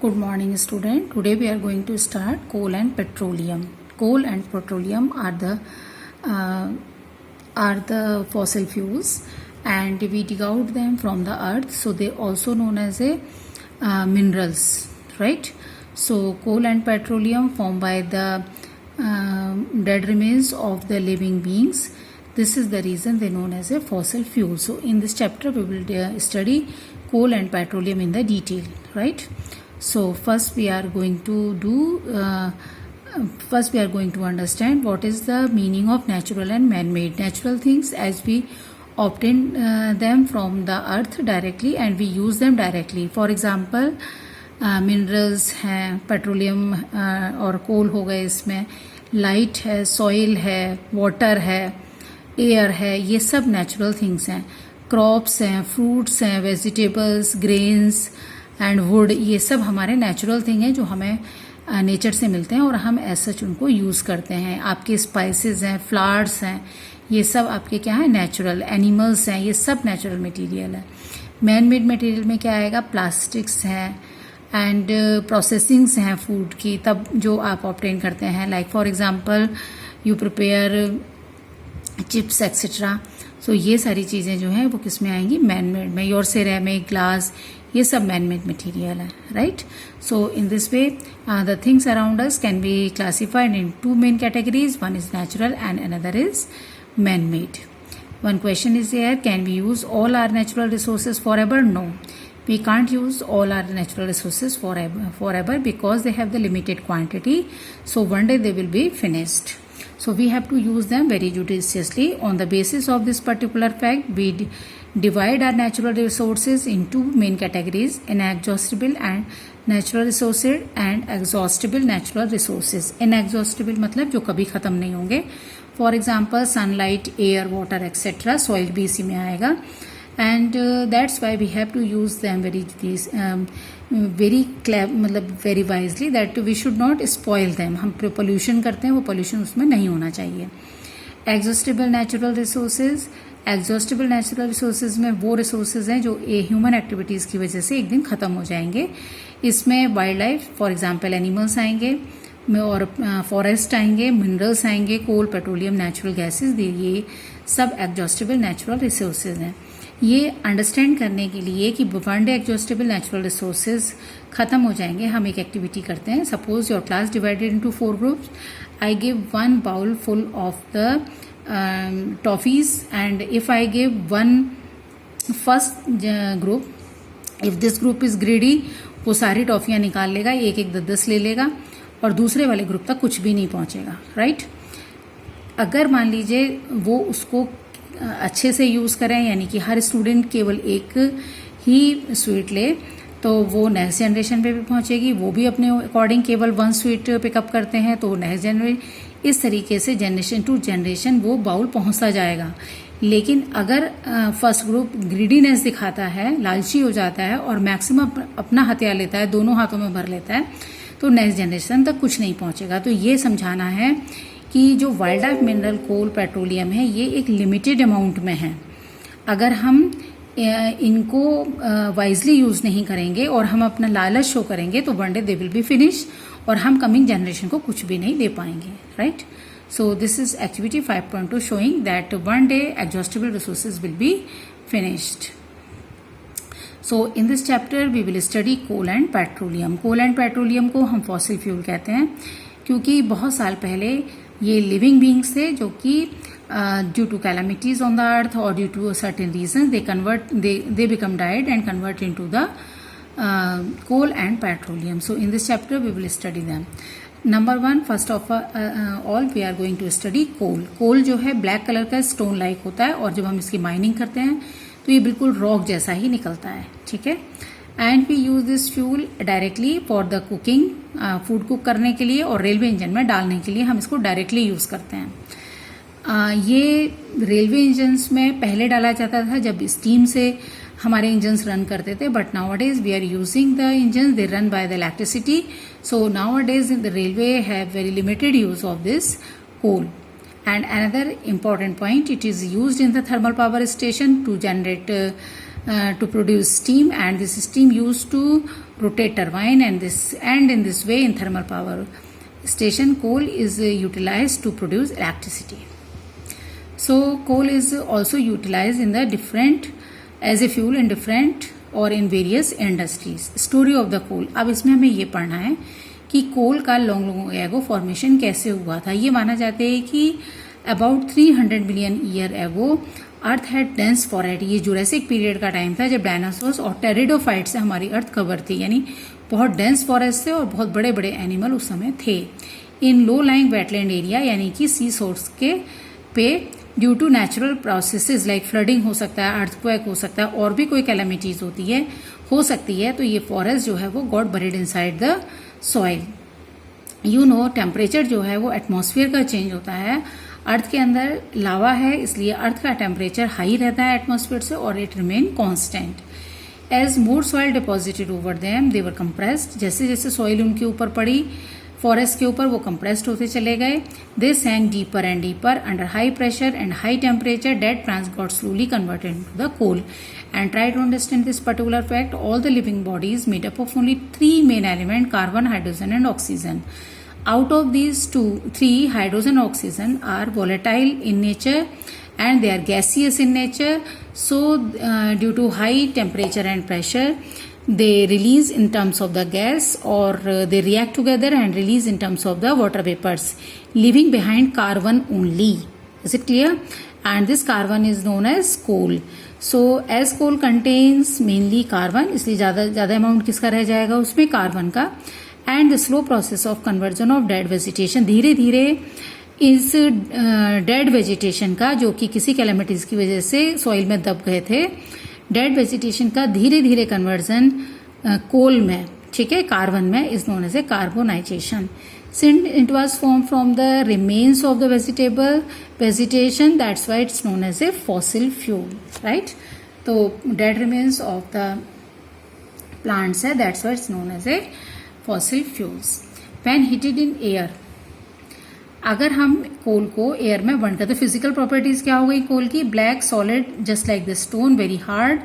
Good morning, student. Today we are going to start coal and petroleum. Coal and petroleum are the fossil fuels, and we dig out them from the earth. So they also known as a minerals, right? So coal and petroleum formed by the dead remains of the living beings. This is the reason they known as a fossil fuel. So in this chapter we will study coal and petroleum in the detail, right? So first we are going to understand what is the meaning of natural and man-made. Natural things, as we obtain them from the earth directly and we use them directly. For example, minerals हैं, petroleum और कोल हो गए, इसमें light है, soil है, water है, air है, ये सब नेचुरल थिंग्स हैं. क्रॉप्स हैं, फ्रूट्स हैं, वेजिटेबल्स, ग्रेन्स एंड वुड, ये सब हमारे नेचुरल थिंग हैं जो हमें नेचर से मिलते हैं और हम एज सच उनको यूज़ करते हैं. आपके स्पाइसेस हैं, फ्लावर्स हैं, ये सब आपके क्या है, नेचुरल. एनिमल्स हैं, ये सब नेचुरल मटेरियल है. मैन मेड मटेरियल में क्या आएगा, प्लास्टिक्स हैं एंड प्रोसेसिंग्स हैं फूड की, तब जो आप ऑब्टेन करते हैं. Like for example you prepare chips etcetera. So ये सारी चीज़ें जो हैं वो किस में आएंगी, मैन मेड में. योर सिरेमिक, ग्लास, ये सब मैन मेड मटीरियल है, right. So in this way the things around us can be classified in two main categories. One is natural and another is man made. One question is here, can we use all our natural resources forever? No, we can't use all our natural resources forever because they have the limited quantity. So one day they will be finished. So we have to use them very judiciously. On the basis of this particular fact, we divide our natural resources in two main categories: inexhaustible and natural resources and exhaustible natural resources. Inexhaustible मतलब जो कभी ख़त्म नहीं होंगे. For example sunlight, air, water etcetera. Soil भी इसी में आएगा. And that's why we have to use them very wisely, that we should not spoil them. हम पोल्यूशन करते हैं, वो पोल्यूशन उसमें नहीं होना चाहिए. Exhaustible natural resources. Exhaustible natural resources में वो रिसोर्सेज हैं जो ह्यूमन एक्टिविटीज़ की वजह से एक दिन ख़त्म हो जाएंगे. इसमें wild life, for example animals आएंगे और फॉरेस्ट आएंगे, मिनरल्स आएंगे, कोल, पेट्रोलियम, नेचुरल गैसेस, ये सब एग्जॉस्टेबल नेचुरल रिसोर्सेज हैं. ये अंडरस्टैंड करने के लिए कि one day exhaustible natural resources खत्म हो जाएंगे, हम एक एक्टिविटी करते हैं. Suppose your class divided into 4 groups. I give 1 bowl full of the toffees and if I give one first group, if this group is greedy, वो सारी टॉफियाँ निकाल लेगा, एक एक 10 ले लेगा और दूसरे वाले ग्रुप तक कुछ भी नहीं पहुंचेगा, राइट. अगर मान लीजिए वो उसको अच्छे से यूज़ करें, यानी कि हर स्टूडेंट केवल एक ही स्वीट ले, तो वो नेक्स्ट जनरेशन पे भी पहुंचेगी. वो भी अपने अकॉर्डिंग केवल 1 स्वीट पिकअप करते हैं, तो नेक्स्ट जनरेशन, इस तरीके से जनरेशन टू जनरेशन वो बाउल पहुंचता जाएगा. लेकिन अगर फर्स्ट ग्रुप ग्रीडीनेस दिखाता है, लालची हो जाता है और मैक्सिमम अपना हथिया लेता है, दोनों हाथों में भर लेता है, तो नेक्स्ट जनरेशन तक कुछ नहीं पहुंचेगा. तो ये समझाना है कि जो वाइल्ड लाइफ मिनरल, कोल, पेट्रोलियम है, ये एक लिमिटेड अमाउंट में है. अगर हम इनको वाइजली यूज़ नहीं करेंगे और हम अपना लालच शो करेंगे, तो one day they will be finish और हम कमिंग जनरेशन को कुछ भी नहीं दे पाएंगे, right. So this is activity 5.2 showing that one day exhaustible resources will be finished. So in this chapter we will study coal and petroleum. Coal and petroleum को हम फॉसिल फ्यूल कहते हैं क्योंकि बहुत साल पहले ये लिविंग बींग्स थे जो कि due to calamities on the earth और due to certain reason they become died and convert into the coal and petroleum. So in this chapter we will study them. Number 1, first of all we are going to study coal. Coal जो है black colour का stone like होता है और जब हम इसकी mining करते हैं तो ये बिल्कुल रॉक जैसा ही निकलता है, ठीक है. And we use this fuel directly for the cooking, food cook करने के लिए, और रेलवे इंजन में डालने के लिए हम इसको डायरेक्टली यूज करते हैं. ये रेलवे इंजन्स में पहले डाला जाता था जब स्टीम से हमारे इंजन्स रन करते थे, but nowadays we are using the engines, they run by the electricity. So nowadays the railway have very limited use of this coal. And another important point, it is used in the thermal power station to generate to produce steam, and this steam used to rotate turbine, and in this way in thermal power station coal is utilized to produce electricity. So coal is also utilized in the different as a fuel in different और in various industries. Story of the coal. अब इसमें हमें ये पढ़ना है कि कोल का long ago formation कैसे हुआ था. ये माना जाता है कि about 300 million year ago earth had dense forest. ये जुरासिक पीरियड का टाइम था जब डायनासोर्स और टेरिडोफाइट से हमारी अर्थ कवर थी, यानी बहुत डेंस फॉरेस्ट थे और बहुत बड़े बड़े एनिमल उस समय थे. In low lying wetland area यानी कि सी सोर्स के पे due to natural processes like flooding हो सकता है, अर्थक्वेक हो सकता है, और भी कोई कैलेमिटीज हो सकती है. तो ये फॉरेस्ट जो है वो got buried inside the soil. You know temperature जो है वो एटमॉस्फेयर का चेंज होता है. अर्थ के अंदर लावा है इसलिए अर्थ का टेम्परेचर हाई रहता है एटमॉस्फेयर से और it remain constant. As more soil deposited over them they were compressed. जैसे जैसे सॉइल उनके ऊपर पड़ी फॉरेस्ट के ऊपर वो कंप्रेस्ड होते चले गए. They sank deeper and deeper under high pressure and high temperature. Dead plants got slowly converted into the coal. And try to understand this particular fact. All the living bodies made up of only 3 main elements: carbon, hydrogen and oxygen. Out of these three, hydrogen and oxygen are volatile in nature and they are gaseous in nature. So due to high temperature and pressure, they release in terms of the gas or they react together and release in terms of the water vapors, leaving behind carbon only. Is it clear? And this carbon is known as coal. So as coal contains mainly carbon, इसलिए ज़्यादा amount किसका रह जाएगा उसमें, carbon का. And the slow process of conversion of dead vegetation. धीरे धीरे इस डेड वेजिटेशन का, जो कि किसी कैलेमिटीज की वजह से सॉइल में दब गए थे, डेड वेजिटेशन का धीरे धीरे कन्वर्जन कोल में, ठीक है, कार्बन में, is known as a carbonisation. Since it was formed from the remains of the vegetation, that's why it's known as a fossil fuel, right? So dead remains of the plants है, that's why it's known as a fossil fuels. When heated in air, अगर हम कोल को air में burn करते, physical properties क्या हो गई coal की? Black, solid, just like the stone, very hard,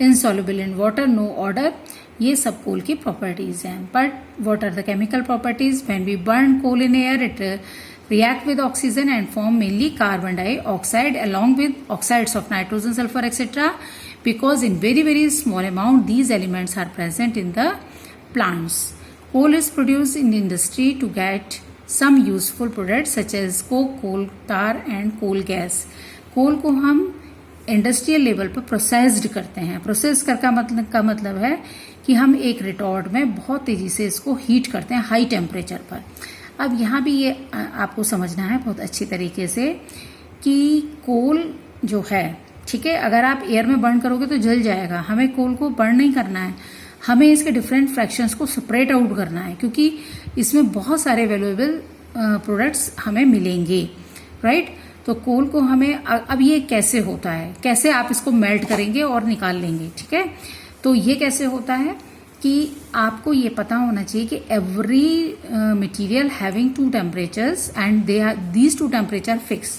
insoluble in water, no odour. ये सब कोल की प्रॉपर्टीज हैं. But what are the chemical properties? When we burn coal in air it react with oxygen and form mainly carbon dioxide along with oxides of nitrogen, sulfur, etc. Because in very small amount these elements are present in the plants. Coal is produced in industry to get some useful products such as coke, coal tar and coal gas. कोल को हम industrial level पर processed करते हैं. Process का मतलब है कि हम एक रिटॉर्ट में बहुत तेजी से इसको हीट करते हैं हाई टेम्परेचर पर. अब यहाँ भी ये आपको समझना है बहुत अच्छी तरीके से कि कोल जो है, ठीक है, अगर आप एयर में बर्न करोगे तो जल जाएगा. हमें कोल को बर्न नहीं करना है, हमें इसके डिफरेंट फ्रैक्शंस को सेपरेट आउट करना है, क्योंकि इसमें बहुत सारे वैल्यूएबल प्रोडक्ट्स हमें मिलेंगे, राइट. तो कोल को हमें, अब ये कैसे होता है, कैसे आप इसको मेल्ट करेंगे और निकाल लेंगे, ठीक है. तो ये कैसे होता है कि आपको ये पता होना चाहिए कि every material having two temperatures and they are these two temperature fix.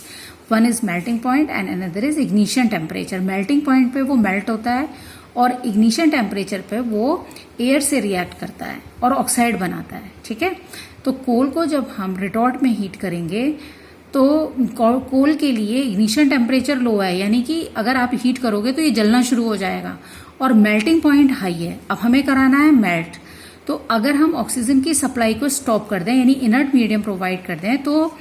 One is melting point and another is ignition temperature. Melting point पे वो मेल्ट होता है और इग्निशन टेम्परेचर पे वो एयर से रिएक्ट करता है और ऑक्साइड बनाता है, ठीक है. तो कोल को जब हम रिटॉर्ट में हीट करेंगे तो कोल के लिए इग्निशन टेम्परेचर लो है, यानी कि अगर आप हीट करोगे तो ये जलना शुरू हो जाएगा, और मेल्टिंग पॉइंट हाई है. अब हमें कराना है मेल्ट. तो अगर हम ऑक्सीजन की सप्लाई को स्टॉप कर दें, यानी इनर्ट मीडियम प्रोवाइड कर दें, तो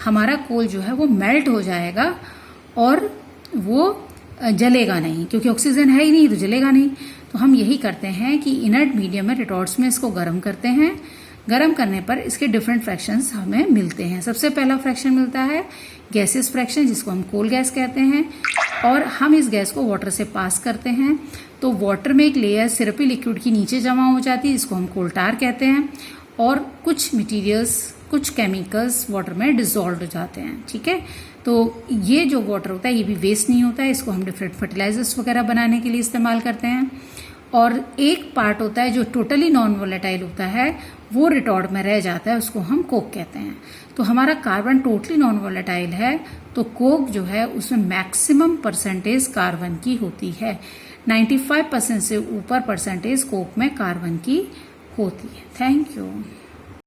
हमारा कोल जो है वो मेल्ट हो जाएगा और वो जलेगा नहीं, क्योंकि ऑक्सीजन है ही नहीं तो जलेगा नहीं. तो हम यही करते हैं कि इनर्ट मीडियम में रिटॉर्ट्स में इसको गर्म करते हैं. गर्म करने पर इसके डिफरेंट फ्रैक्शंस हमें मिलते हैं. सबसे पहला फ्रैक्शन मिलता है गैसेस फ्रैक्शन, जिसको हम कोल गैस कहते हैं, और हम इस गैस को वाटर से पास करते हैं. तो वाटर में एक लेयर सिरपी लिक्विड की नीचे जमा हो जाती है, जिसको हम कोल टार कहते हैं, और कुछ मटीरियल्स, कुछ केमिकल्स वाटर में डिसॉल्व हो जाते हैं, ठीक है. तो ये जो वाटर होता है ये भी वेस्ट नहीं होता है, इसको हम डिफरेंट फर्टिलाइजर्स वगैरह बनाने के लिए इस्तेमाल करते हैं. और एक पार्ट होता है जो टोटली नॉन वोलेटाइल होता है, वो रिटॉर्ट में रह जाता है, उसको हम कोक कहते हैं. तो हमारा कार्बन टोटली नॉन वोलेटाइल है, तो कोक जो है उसमें मैक्सिमम परसेंटेज कार्बन की होती है. 95% से ऊपर परसेंटेज स्कोप में कार्बन की होती है। Thank you.